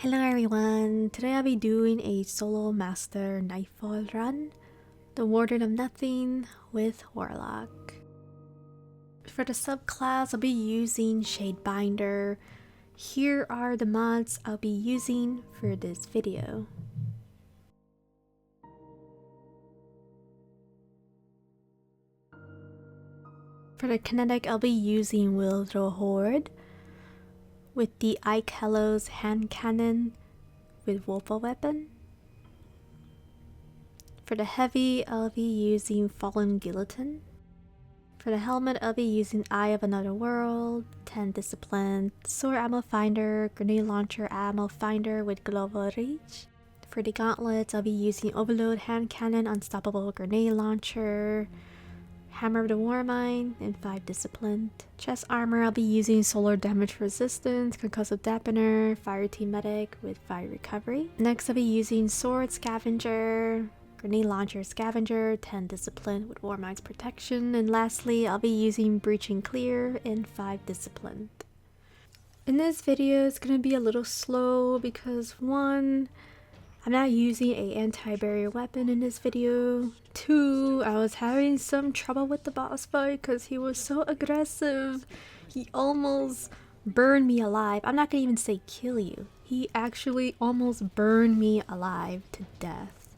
Hello everyone, today I'll be doing a solo master Nightfall run, the Warden of Nothing with Warlock. For the subclass I'll be using Shadebinder. Here are the mods I'll be using for this video. For the kinetic I'll be using Wildrow Horde with the Ikelos hand cannon with Wolfa weapon. For the heavy, I'll be using Fallen Guillotine. For the helmet, I'll be using Eye of Another World, 10 Discipline, Sword Ammo Finder, Grenade Launcher Ammo Finder with Global Reach. For the gauntlets, I'll be using Overload Hand Cannon, Unstoppable Grenade Launcher, Hammer of the Warmind, and 5 Disciplined. Chest armor, I'll be using Solar Damage Resistance, Concussive Dampener, Fire Team Medic with Fire Recovery. Next, I'll be using Sword Scavenger, Grenade Launcher Scavenger, 10 Discipline with Warmind's Protection, and lastly, I'll be using Breach and Clear and 5 Disciplined. In this video, it's gonna be a little slow because 1, I'm not using an anti-barrier weapon in this video. 2, I was having some trouble with the boss fight because he was so aggressive. He almost burned me alive. I'm not gonna even say kill you. He actually almost burned me alive to death.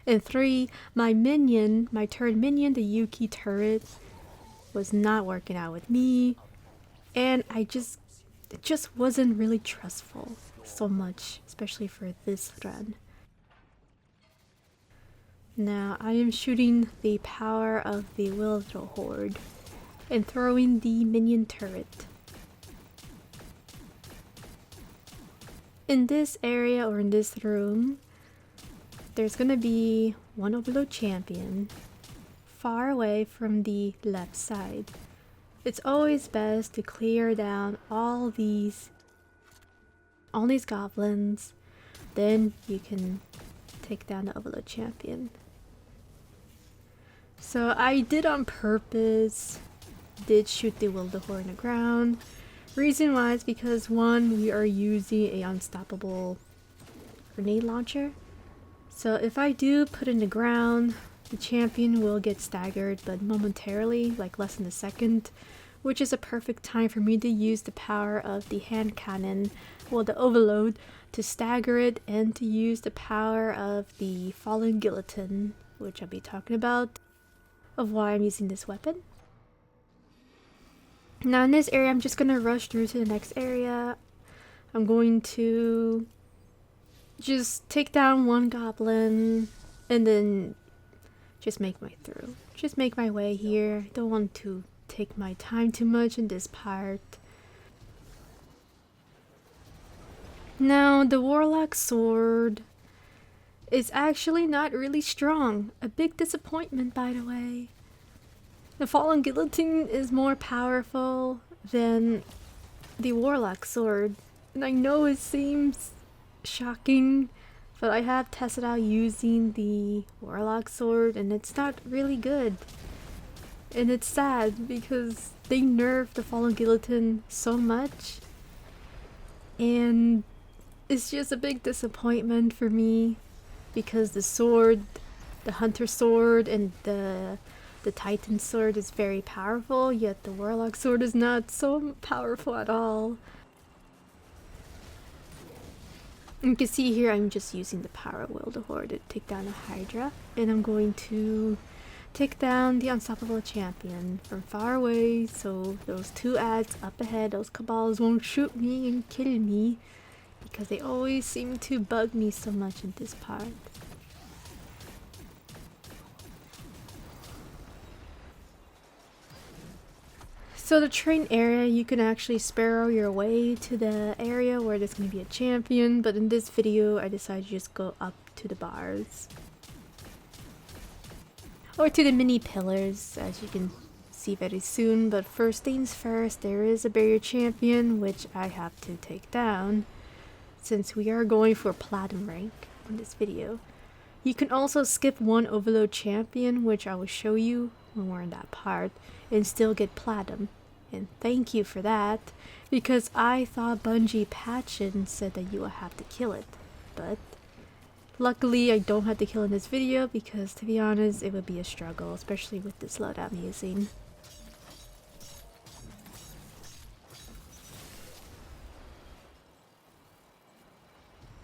And 3, my minion, my turret minion, the Yuki turret, was not working out with me. And it just wasn't really trustful so much, especially for this run. Now I am shooting the power of the Wildrow Horde and throwing the minion turret. In this area or in this room, there's gonna be one Overload champion far away from the left side. It's always best to clear down all these goblins, then you can take down the Overload champion. So I did on purpose, did shoot the Wildrow Horde in the ground. Reason why is because 1, we are using a unstoppable grenade launcher. So if I do put it in the ground, the champion will get staggered, but momentarily, like less than a second, which is a perfect time for me to use the power of the hand cannon, well, the overload, to stagger it, and to use the power of the Fallen Guillotine, which I'll be talking about, of why I'm using this weapon. Now in this area, I'm just gonna rush through to the next area. I'm going to just take down one goblin and then just make my way here. I don't want to take my time too much in this part. Now the Warlock sword is actually not really strong. A big disappointment, by the way. The Fallen Guillotine is more powerful than the Warlock sword. And I know it seems shocking, but I have tested out using the Warlock sword and it's not really good. And it's sad because they nerfed the Fallen Guillotine so much. And it's just a big disappointment for me because the sword, the Hunter sword and the Titan sword is very powerful, yet the Warlock sword is not so powerful at all. You can see here I'm just using the power of Wildrow Horde to take down a Hydra, and I'm going to take down the unstoppable champion from far away so those 2 ads up ahead, those cabals, won't shoot me and kill me because they always seem to bug me so much in this part. So the train area, you can actually sparrow your way to the area where there's going to be a champion, but in this video I decided to just go up to the bars. Or to the mini pillars, as you can see very soon, but first things first, there is a barrier champion which I have to take down since we are going for platinum rank in this video. You can also skip one Overload champion, which I will show you when we're in that part, and still get platinum And thank you for that, because I thought Bungie patched it and said that you will have to kill it. But luckily I don't have to kill in this video, because to be honest it would be a struggle, especially with this loadout I'm using.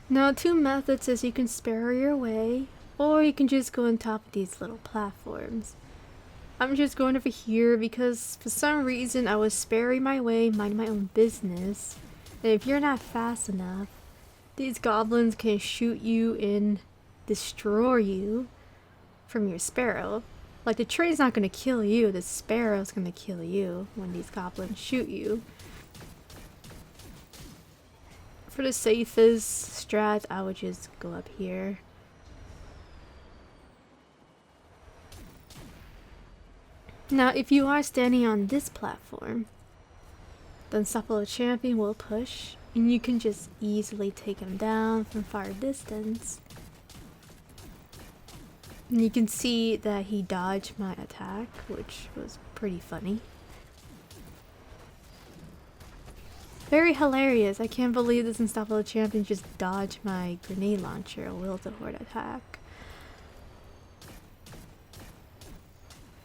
Now, two methods is you can sparrow your way, or you can just go on top of these little platforms. I'm just going over here because for some reason I was sparrowing my way, minding my own business. And if you're not fast enough, these goblins can shoot you and destroy you from your sparrow. Like, the train's not going to kill you, the sparrow's going to kill you when these goblins shoot you. For the safest strat, I would just go up here. Now, if you are standing on this platform, the Unstoppable Champion will push, and you can just easily take him down from far distance. And you can see that he dodged my attack, which was pretty funny. Very hilarious. I can't believe this Unstoppable Champion just dodged my grenade launcher, a Will to Horde attack.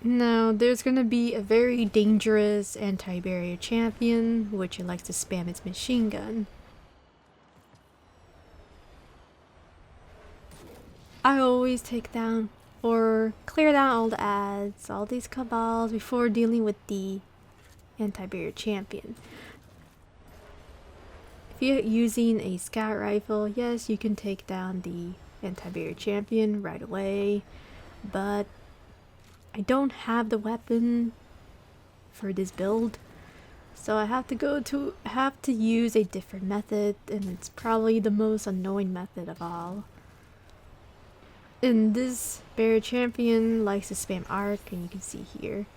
Now, there's gonna be a very dangerous anti-barrier champion, which likes to spam its machine gun. I always take down or clear down all the ads, all these cabals, before dealing with the anti-barrier champion. If you're using a scout rifle, yes, you can take down the anti-barrier champion right away, but I don't have the weapon for this build, so I have to use a different method, and it's probably the most annoying method of all. And this barrier champion likes to spam arc, and you can see here.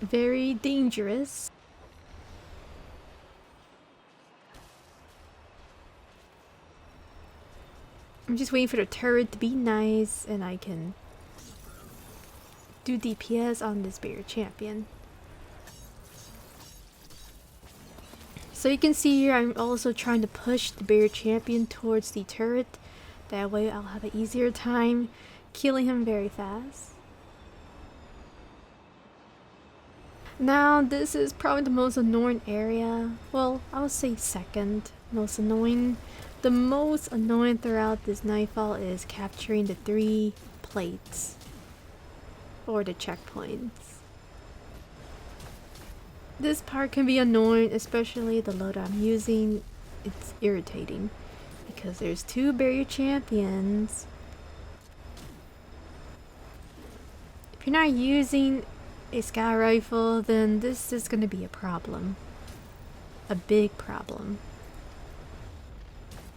Very dangerous. I'm just waiting for the turret to be nice and I can do DPS on this barrier champion. So you can see here I'm also trying to push the barrier champion towards the turret. That way I'll have an easier time killing him very fast. Now this is probably the most annoying area. Well, I would say second most annoying. The most annoying throughout this Nightfall is capturing the 3 plates, or the checkpoints. This part can be annoying, especially the loadout I'm using. It's irritating because there's 2 barrier champions. If you're not using a scout rifle, then this is going to be a problem. A big problem.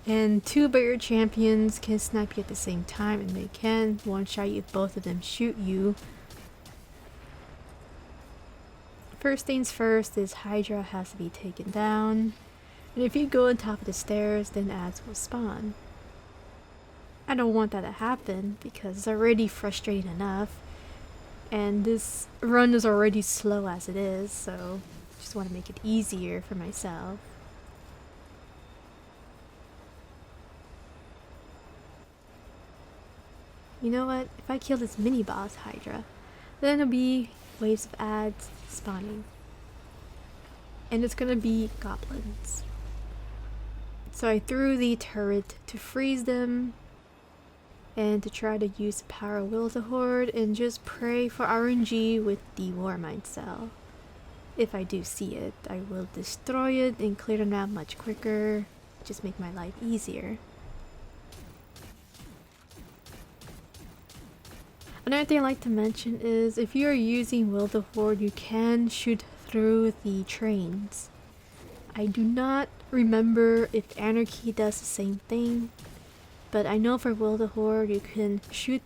And 2 barrier champions can snipe you at the same time, and they can one-shot you if both of them shoot you. First things first is Hydra has to be taken down. And if you go on top of the stairs, then ads will spawn. I don't want that to happen because it's already frustrating enough. And this run is already slow as it is, so I just want to make it easier for myself. You know what? If I kill this mini boss Hydra, then it'll be waves of ads spawning. And it's gonna be goblins. So I threw the turret to freeze them and to try to use the power of Will to Horde and just pray for RNG with the Warmind cell. If I do see it, I will destroy it and clear them out much quicker. Just make my life easier. Another thing I'd like to mention is if you are using Will to Horde, you can shoot through the trains. I do not remember if Anarchy does the same thing, but I know for Will to Horde you can shoot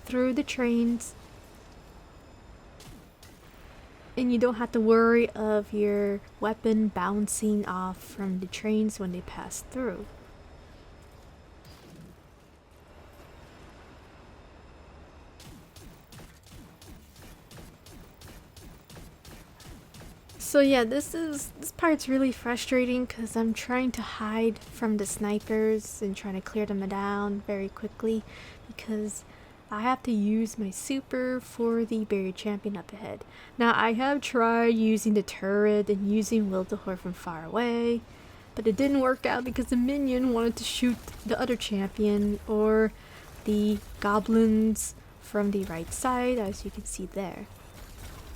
through the trains, and you don't have to worry of your weapon bouncing off from the trains when they pass through. So yeah, this part's really frustrating because I'm trying to hide from the snipers and trying to clear them down very quickly because I have to use my super for the barrier champion up ahead. Now I have tried using the turret and using Wildehor from far away, but it didn't work out because the minion wanted to shoot the other champion or the goblins from the right side, as you can see there.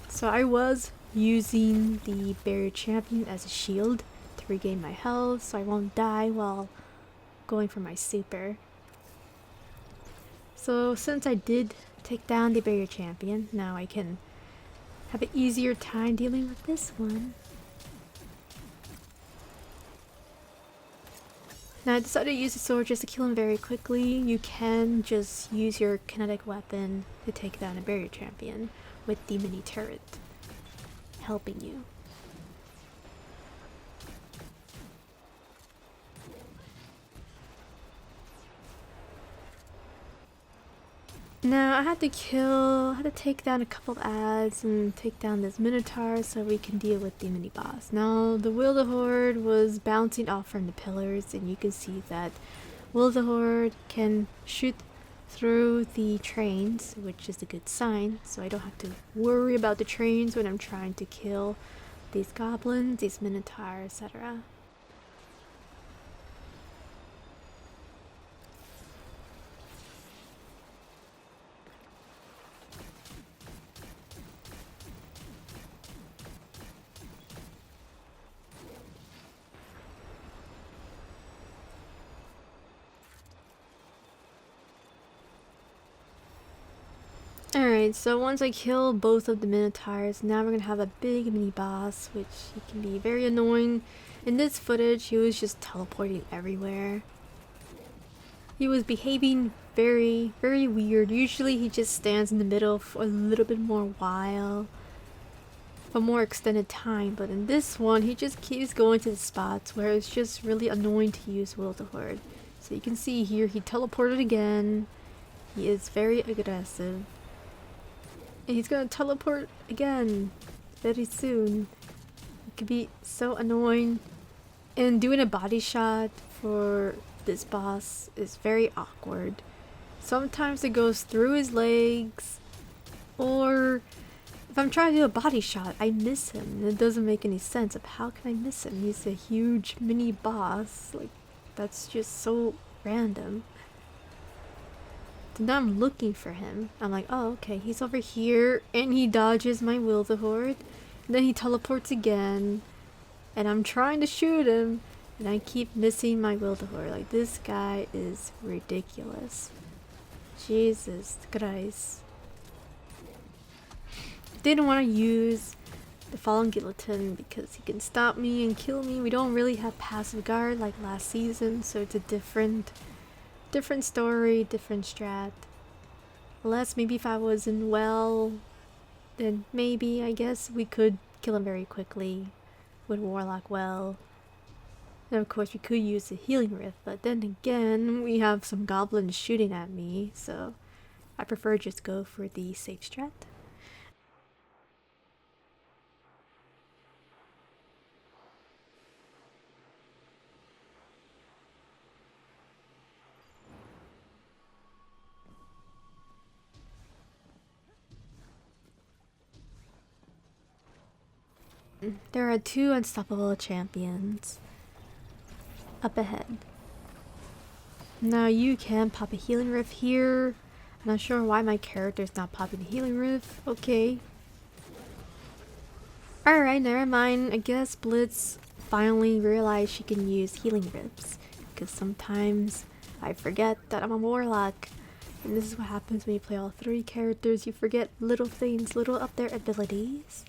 So I was using the barrier champion as a shield to regain my health so I won't die while going for my super. So since I did take down the barrier champion, now I can have an easier time dealing with this one. Now I decided to use the sword just to kill him very quickly. You can just use your kinetic weapon to take down a barrier champion with the mini turret helping you. Now I had to take down a couple of ads and take down this minotaur so we can deal with the mini boss. Now the Wildehor was bouncing off from the pillars, and you can see that Wildehor can shoot through the trains, which is a good sign, so I don't have to worry about the trains when I'm trying to kill these goblins, these minotaurs, etc. Alright, so once I kill both of the minotaurs, now we're gonna have a big mini boss, which he can be very annoying. In this footage, he was just teleporting everywhere. He was behaving very, very weird. Usually he just stands in the middle for a little bit more while, for more extended time, but in this one, he just keeps going to the spots where it's just really annoying to use Wildehor. So you can see here, he teleported again. He is very aggressive. And he's gonna teleport again very soon. It could be so annoying. And doing a body shot for this boss is very awkward. Sometimes it goes through his legs, or if I'm trying to do a body shot, I miss him. And it doesn't make any sense of how can I miss him? He's a huge mini boss. Like, that's just so random. So now I'm looking for him. I'm like, oh, okay, he's over here, and he dodges my Wildehor, and then he teleports again, and I'm trying to shoot him, and I keep missing my Wildehor. Like, this guy is ridiculous. Jesus Christ. Didn't want to use the Fallen Guillotine because he can stop me and kill me. We don't really have passive guard like last season, so it's a different story, different strat. Unless maybe if I wasn't well, then maybe, I guess, we could kill him very quickly with Warlock well. And of course we could use the healing rift, but then again, we have some goblins shooting at me, so I prefer just go for the safe strat. There are two unstoppable champions up ahead. Now you can pop a healing rift here. I'm not sure why my character is not popping a healing rift. Okay. Alright, never mind. I guess Blitz finally realized she can use healing rifts. Because sometimes I forget that I'm a Warlock. And this is what happens when you play all three characters. You forget little things, little of their abilities.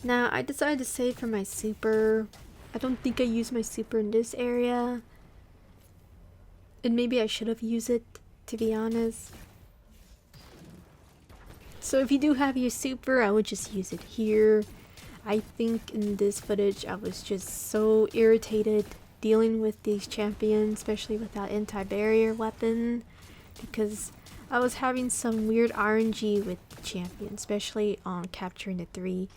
Now, I decided to save for my super. I don't think I used my super in this area. And maybe I should have used it, to be honest. So if you do have your super, I would just use it here. I think in this footage, I was just so irritated dealing with these champions, especially with that anti-barrier weapon. Because I was having some weird RNG with the champion, especially on capturing the 3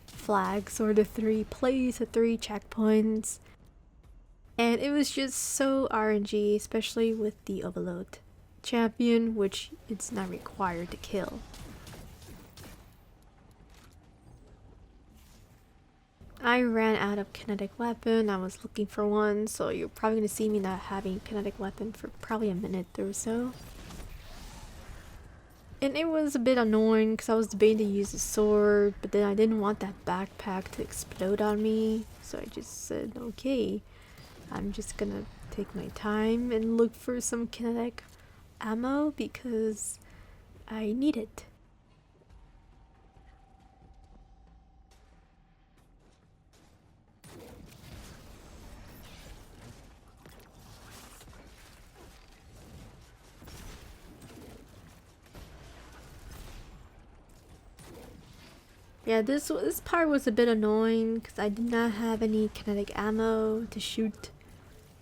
flags or the 3 plays, the 3 checkpoints. And it was just so RNG, especially with the Overload champion, which it's not required to kill. I ran out of kinetic weapon. I was looking for one, so you're probably gonna see me not having kinetic weapon for probably a minute or so. And it was a bit annoying because I was debating to use a sword, but then I didn't want that backpack to explode on me, so I just said, okay, I'm just gonna take my time and look for some kinetic ammo because I need it. Yeah, this part was a bit annoying because I did not have any kinetic ammo to shoot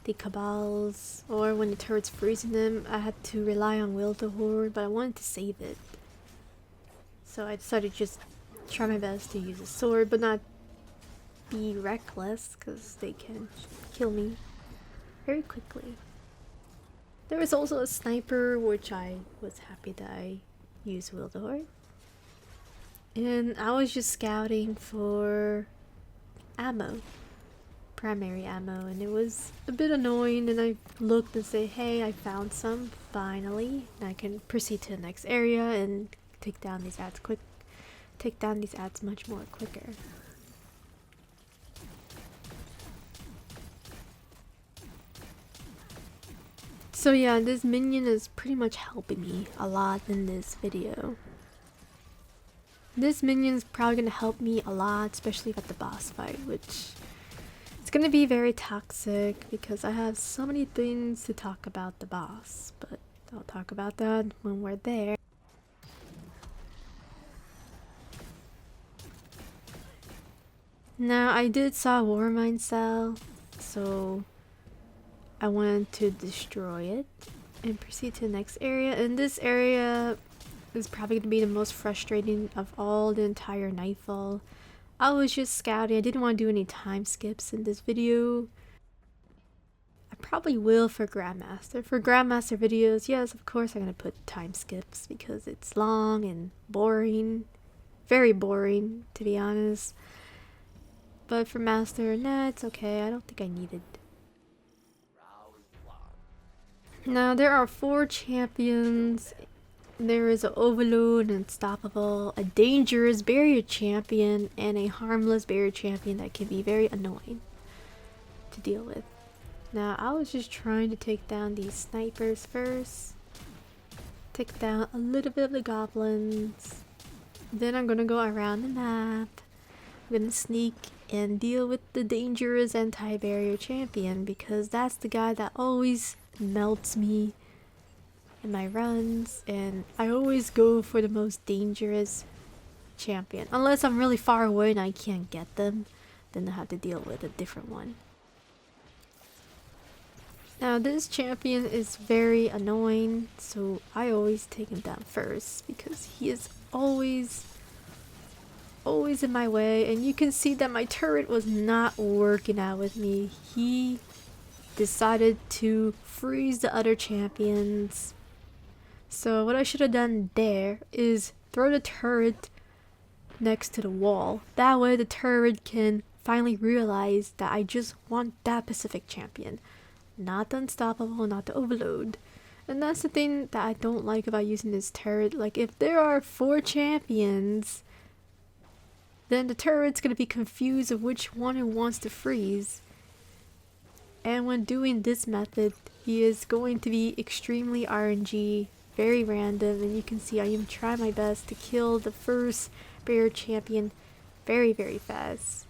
the cabals, or when the turret's freezing them, I had to rely on Will the Horde, but I wanted to save it. So I decided to just try my best to use a sword, but not be reckless because they can kill me very quickly. There was also a sniper, which I was happy that I used Will the Horde. And I was just scouting for ammo, primary ammo, and it was a bit annoying, and I looked and said, hey, I found some, finally, and I can proceed to the next area and take down these ads much more quicker. So yeah, this minion is pretty much helping me a lot in this video. This minion is probably going to help me a lot, especially at the boss fight, which it's going to be very toxic because I have so many things to talk about the boss, but I'll talk about that when we're there. Now, I did saw War Mine cell, so I wanted to destroy it and proceed to the next area. And this area is probably going to be the most frustrating of all the entire Nightfall. I was just scouting. I didn't want to do any time skips in this video. I probably will for Grandmaster. For Grandmaster videos, yes, of course I'm going to put time skips because it's long and boring. Very boring, to be honest. But for Master, nah, it's okay. I don't think I need it. Now, there are 4 champions. There is an Overload, an Unstoppable, a dangerous barrier champion, and a harmless barrier champion that can be very annoying to deal with. Now, I was just trying to take down these snipers first. Take down a little bit of the goblins. Then I'm gonna go around the map. I'm gonna sneak and deal with the dangerous anti-barrier champion because that's the guy that always melts me in my runs, and I always go for the most dangerous champion. Unless I'm really far away and I can't get them, then I have to deal with a different one. Now this champion is very annoying, so I always take him down first because he is always in my way, and you can see that my turret was not working out with me. He decided to freeze the other champions. So what I should have done there is throw the turret next to the wall. That way the turret can finally realize that I just want that specific champion. Not the Unstoppable, not the Overload. And that's the thing that I don't like about using this turret. Like, if there are 4 champions, then the turret's gonna be confused of which one it wants to freeze. And when doing this method, he is going to be extremely RNG, very random, and you can see I even try my best to kill the first barrier champion very, very fast.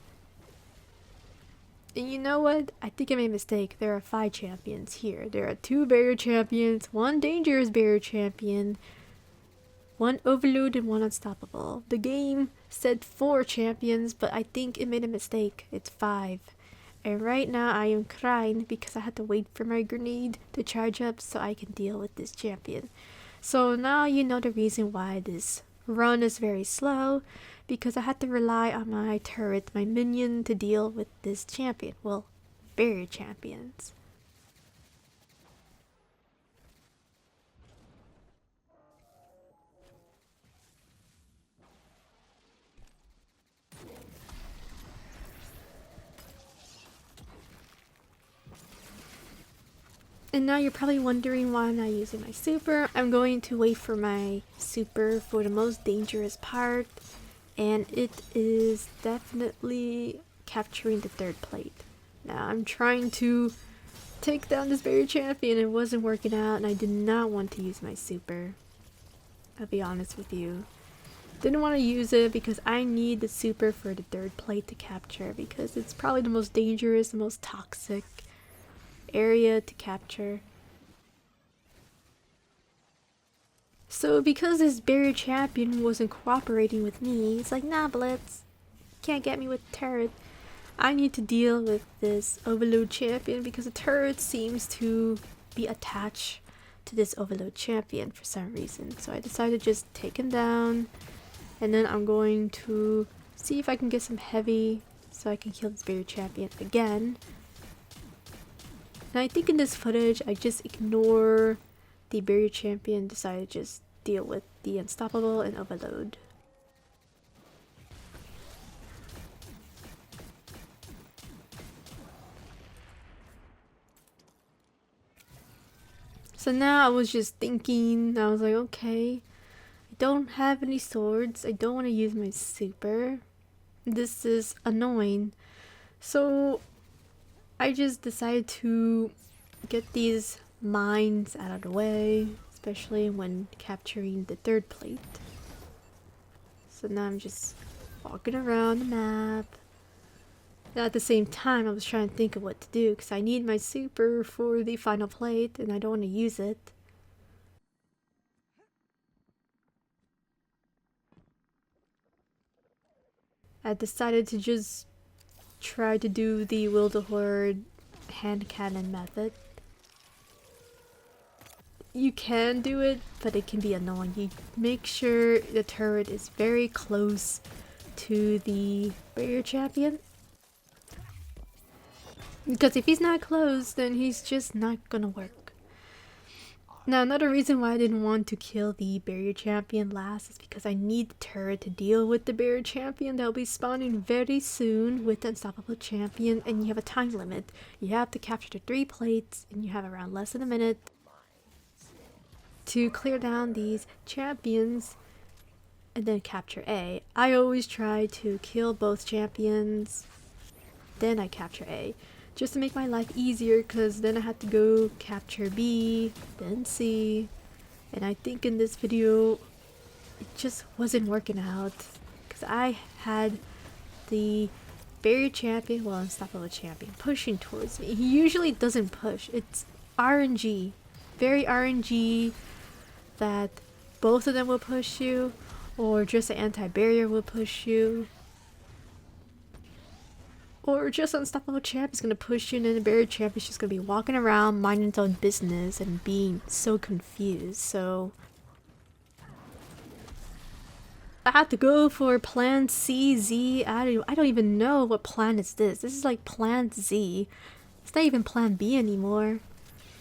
And you know what? I think I made a mistake. There are 5 champions here. There are 2 barrier champions, 1 dangerous barrier champion, 1 Overload, and 1 Unstoppable. The game said 4 champions, but I think it made a mistake. It's 5. And right now I am crying because I had to wait for my grenade to charge up so I can deal with this champion. So now you know the reason why this run is very slow, because I had to rely on my turret, my minion, to deal with this champion. Well, barrier champions. And now you're probably wondering why I'm not using my super. I'm going to wait for my super for the most dangerous part, and it is definitely capturing the third plate. Now I'm trying to take down this barrier champion. It wasn't working out, and I did not want to use my super. I'll be honest with you. Didn't want to use it because I need the super for the third plate to capture, because it's probably the most dangerous, the most toxic area to capture. So because this barrier champion wasn't cooperating with me, it's like, nah, Blitz, can't get me with turret. I need to deal with this overload champion because the turret seems to be attached to this overload champion for some reason. So I decided to just take him down, and then I'm going to see if I can get some heavy so I can kill this barrier champion again. Now I think in this footage I just ignore the barrier champion, decide to just deal with the unstoppable and overload. So now I was just thinking, I was like, okay, I don't have any swords, I don't want to use my super. This is annoying. So I just decided to get these mines out of the way, especially when capturing the third plate. So now I'm just walking around the map. And at the same time, I was trying to think of what to do because I need my super for the final plate and I don't want to use it. I decided to just try to do the Will the Horde hand cannon method. You can do it, but it can be annoying. You make sure the turret is very close to the barrier champion, because if he's not close, then he's just not gonna work. Now another reason why I didn't want to kill the barrier champion last is because I need the turret to deal with the barrier champion that will be spawning very soon with the unstoppable champion, and you have a time limit. You have to capture the 3 plates and you have around less than a minute to clear down these champions and then capture A. I always try to kill both champions, then I capture A, just to make my life easier, because then I had to go capture B, then C, and I think in this video it just wasn't working out because I had the barrier champion, well, unstoppable champion, pushing towards me. He usually doesn't push. It's RNG, very RNG, that both of them will push you, or just an anti-barrier will push you, or just unstoppable champ is gonna push you, and then the barrier champ is just gonna be walking around minding its own business and being so confused. So I had to go for plan C, Z. I don't even know what plan is this. This is like plan Z. It's not even plan B anymore.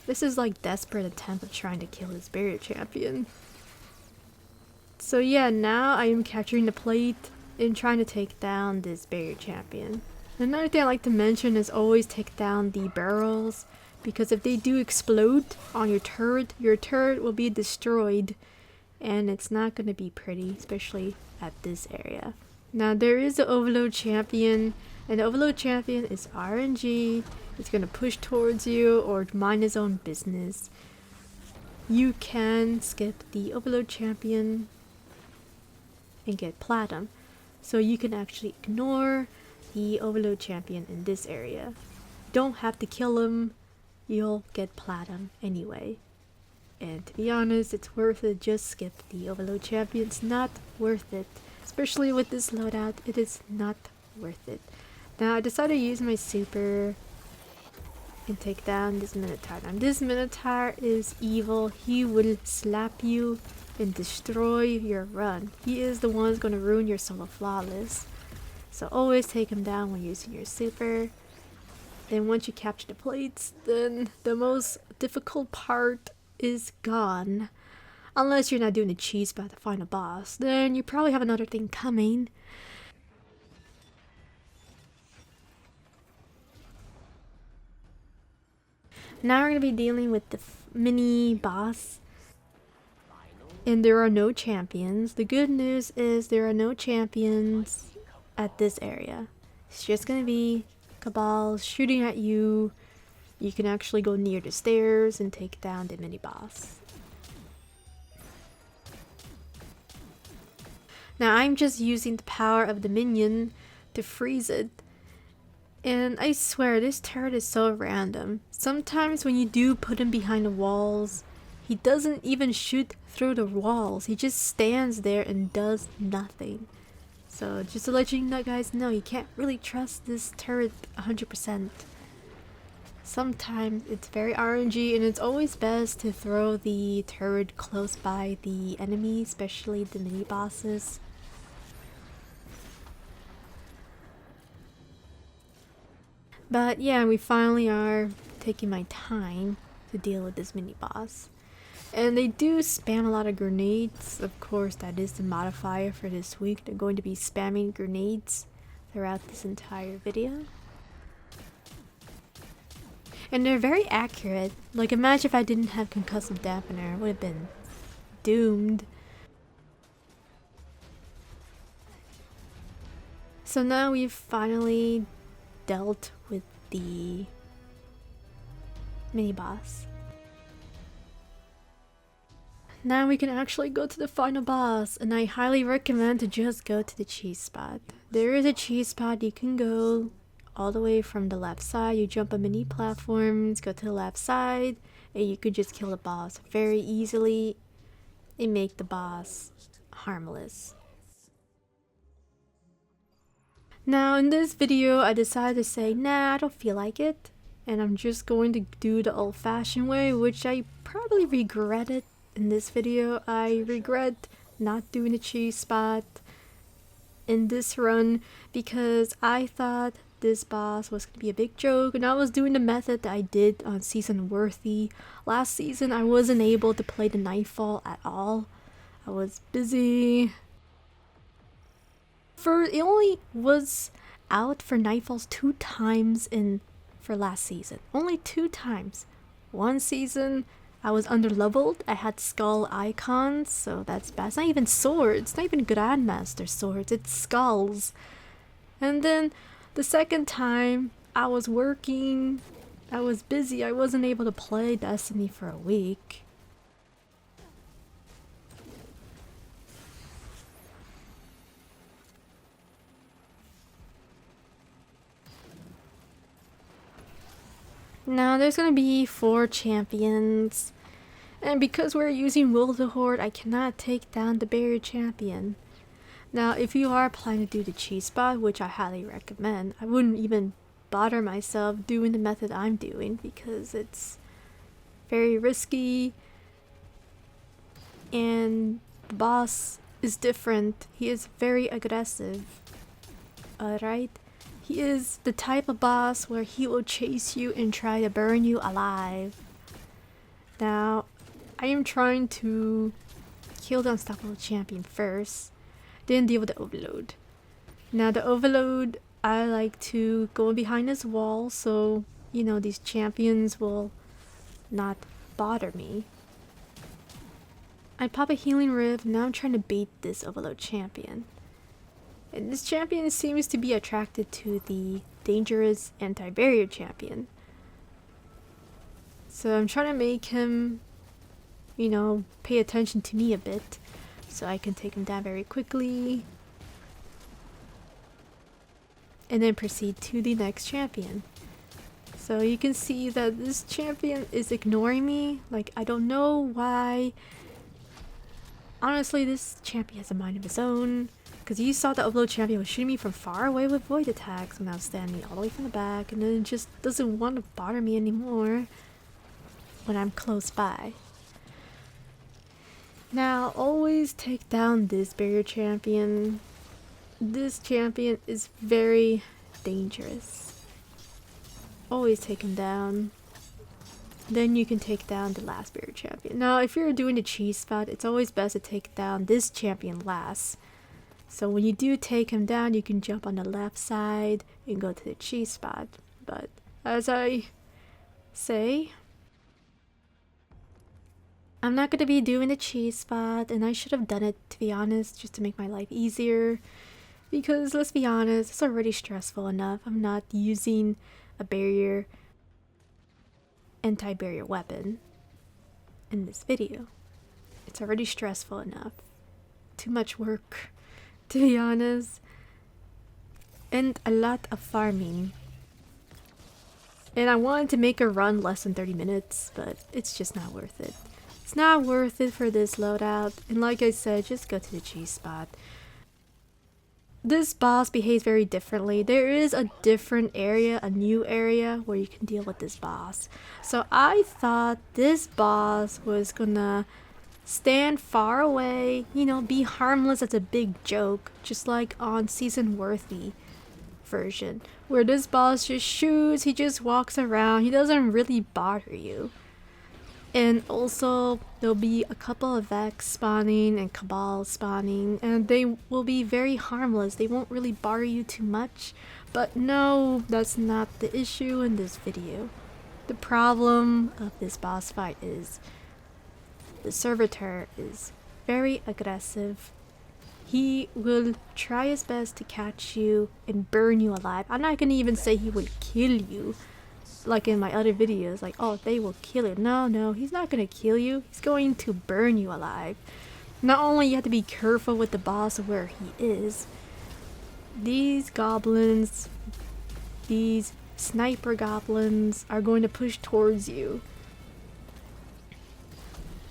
This is like desperate attempt of trying to kill this barrier champion. So yeah, now I am capturing the plate and trying to take down this barrier champion. Another thing I like to mention is always take down the barrels, because if they do explode on your turret will be destroyed, and it's not going to be pretty, especially at this area. Now there is an overload champion, and the overload champion is RNG. It's going to push towards you or mind his own business. You can skip the overload champion and get platinum, so you can actually ignore the overload champion in this area. Don't have to kill him, you'll get platinum anyway. And to be honest, it's worth it. Just skip the overload champion. It's not worth it, especially with this loadout. It is not worth it. Now I decided to use my super can take down this Minotaur. Now this Minotaur is evil. He will slap you and destroy your run. He is the one who's going to ruin your solo flawless. So always take him down when using your super. Then once you capture the plates, then the most difficult part is gone. Unless you're not doing the cheese spot to find a boss, then you probably have another thing coming. Now we're going to be dealing with the mini boss. And there are no champions. The good news is there are no champions at this area. It's just going to be cabals shooting at you. You can actually go near the stairs and take down the mini boss. Now I'm just using the power of the minion to freeze it. And I swear this turret is so random. Sometimes when you do put him behind the walls, he doesn't even shoot through the walls. He just stands there and does nothing. So just to let you guys know, you can't really trust this turret 100%. Sometimes it's very RNG, and it's always best to throw the turret close by the enemy, especially the mini bosses. But yeah, we finally are taking my time to deal with this mini boss. And they do spam a lot of grenades. Of course, that is the modifier for this week. They're going to be spamming grenades throughout this entire video. And they're very accurate. Like, imagine if I didn't have concussive dampener, I would have been doomed. So now we've finally dealt with the mini boss. Now we can actually go to the final boss, and I highly recommend to just go to the cheese spot. There is a cheese spot you can go all the way from the left side. You jump on mini platforms, go to the left side, and you could just kill the boss very easily and make the boss harmless. Now in this video I decided to say, nah, I don't feel like it, and I'm just going to do the old-fashioned way, which I probably regretted in this video. I regret not doing the cheese spot in this run because I thought this boss was going to be a big joke, and I was doing the method that I did on season Worthy. Last season I wasn't able to play the Nightfall at all. I was busy. It only was out for Nightfalls 2 times for last season. Only 2 times. One season I was under-leveled. I had skull icons, so that's bad. It's not even swords. It's not even Grandmaster swords. It's skulls. And then the second time I was working. I was busy. I wasn't able to play Destiny for a week. Now there's gonna be 4 champions, and because we're using Will of the Horde, I cannot take down the barrier champion. Now if you are planning to do the cheese spot, which I highly recommend, I wouldn't even bother myself doing the method I'm doing because it's very risky, and the boss is different. He is very aggressive. Alright? He is the type of boss where he will chase you and try to burn you alive. Now, I am trying to kill the unstoppable champion first, then deal with the overload. Now the overload, I like to go behind this wall so, you know, these champions will not bother me. I pop a healing rift. Now I'm trying to bait this overload champion. And this champion seems to be attracted to the dangerous anti-barrier champion. So I'm trying to make him, you know, pay attention to me a bit so I can take him down very quickly. And then proceed to the next champion. So you can see that this champion is ignoring me. Like, I don't know why. Honestly, this champion has a mind of his own. Because you saw the upload champion was shooting me from far away with void attacks when I was standing all the way from the back, and then it just doesn't want to bother me anymore when I'm close by. Now, always take down this barrier champion. This champion is very dangerous. Always take him down. Then you can take down the last barrier champion. Now, if you're doing the cheese spot, it's always best to take down this champion last. So when you do take him down, you can jump on the left side and go to the cheese spot. But as I say, I'm not going to be doing the cheese spot, and I should have done it, to be honest, just to make my life easier. Because let's be honest, it's already stressful enough. I'm not using a barrier, anti-barrier weapon in this video. It's already stressful enough. Too much work, to be honest. And a lot of farming. And I wanted to make a run less than 30 minutes, but it's just not worth it. It's not worth it for this loadout, and like I said, just go to the cheese spot. This boss behaves very differently. There is a different area, a new area, where you can deal with this boss. So I thought this boss was gonna stand far away, you know, be harmless as a big joke, just like on Season Worthy version, where this boss just shoots, he just walks around, he doesn't really bother you. And also, there'll be a couple of Vex spawning and cabals spawning, and they will be very harmless. They won't really bother you too much. But no, that's not the issue in this video. The problem of this boss fight is the servitor is very aggressive. He will try his best to catch you and burn you alive. I'm not gonna even say he will kill you, like in my other videos, like, oh, they will kill you. No, he's not gonna kill you. He's going to burn you alive. Not only you have to be careful with the boss of where he is, these goblins, these sniper goblins are going to push towards you.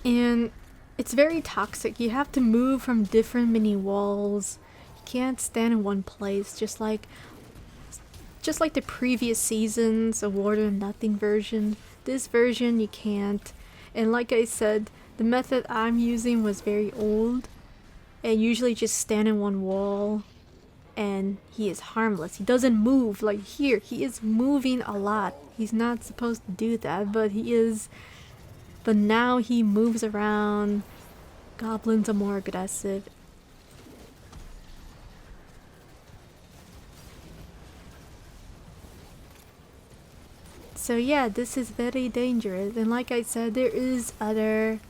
And it's very toxic. You have to move from different mini walls. You can't stand in one place, just like the previous seasons of Warden of Nothing version. This version you can't. And like I said, the method I'm using was very old, and usually just stand in one wall and he is harmless. He doesn't move like here. He is moving a lot. He's not supposed to do that, but he is. But now he moves around. Goblins are more aggressive. So yeah, this is very dangerous, and like I said, there is other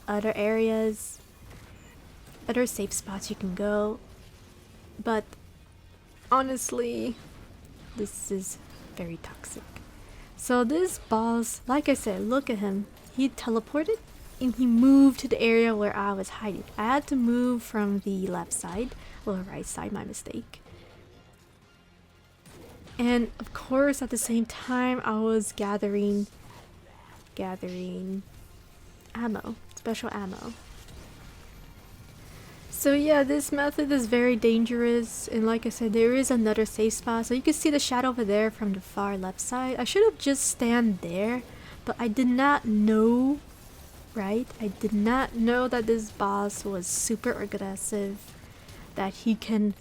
areas, other safe spots you can go, but honestly, this is very toxic. So this boss, like I said, look at him. He teleported and he moved to the area where I was hiding. I had to move from the left side, or right side, my mistake. And of course, at the same time, I was gathering ammo, special ammo. So yeah, this method is very dangerous, and like I said, there is another safe spot. So you can see the shadow over there from the far left side. I should have just stand there, but I did not know, right? I did not know that this boss was super aggressive, that he can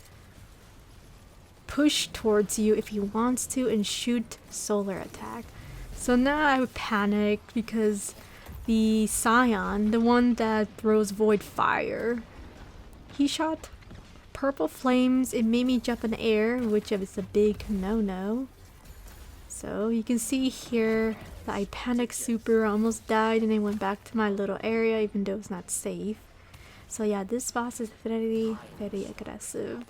push towards you if he wants to and shoot solar attack. So now I would panic because the Scion, the one that throws void fire, he shot purple flames. It made me jump in the air, which is a big no-no. So you can see here that I panicked super, almost died, and I went back to my little area even though it's not safe. So yeah, this boss is very, very aggressive.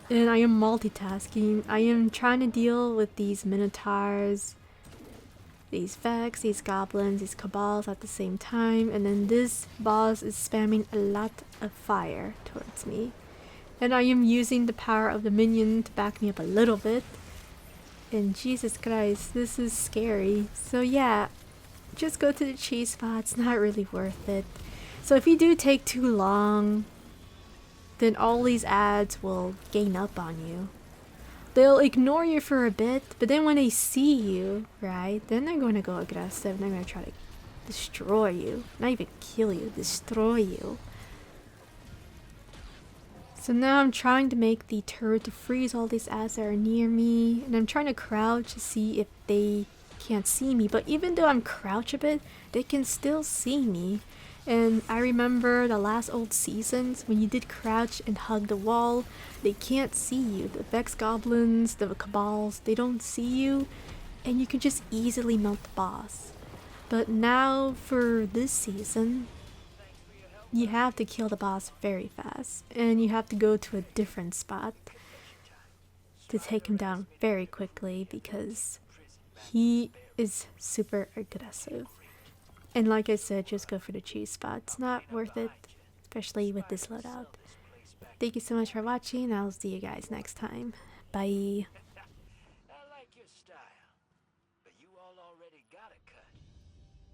And I am multitasking. I am trying to deal with these minotaurs, these Vex, these goblins, these cabals at the same time. And then this boss is spamming a lot of fire towards me. And I am using the power of the minion to back me up a little bit. And Jesus Christ, this is scary. So yeah, just go to the cheese spot. It's not really worth it. So if you do take too long then all these ads will gain up on you. They'll ignore you for a bit, but then when they see you, right, then they're going to go aggressive. They're going to try to destroy you. Not even kill you, destroy you. So now I'm trying to make the turret to freeze all these ads that are near me, and I'm trying to crouch to see if they can't see me. But even though I'm crouched a bit, they can still see me. And I remember the last old seasons when you did crouch and hug the wall, they can't see you. The Vex Goblins, the Cabals, they don't see you, and you can just easily melt the boss. But now for this season, you have to kill the boss very fast, and you have to go to a different spot to take him down very quickly because he is super aggressive. And like I said, just go for the cheese spot. It's not worth it, especially with this loadout. Thank you so much for watching. I'll see you guys next time. Bye.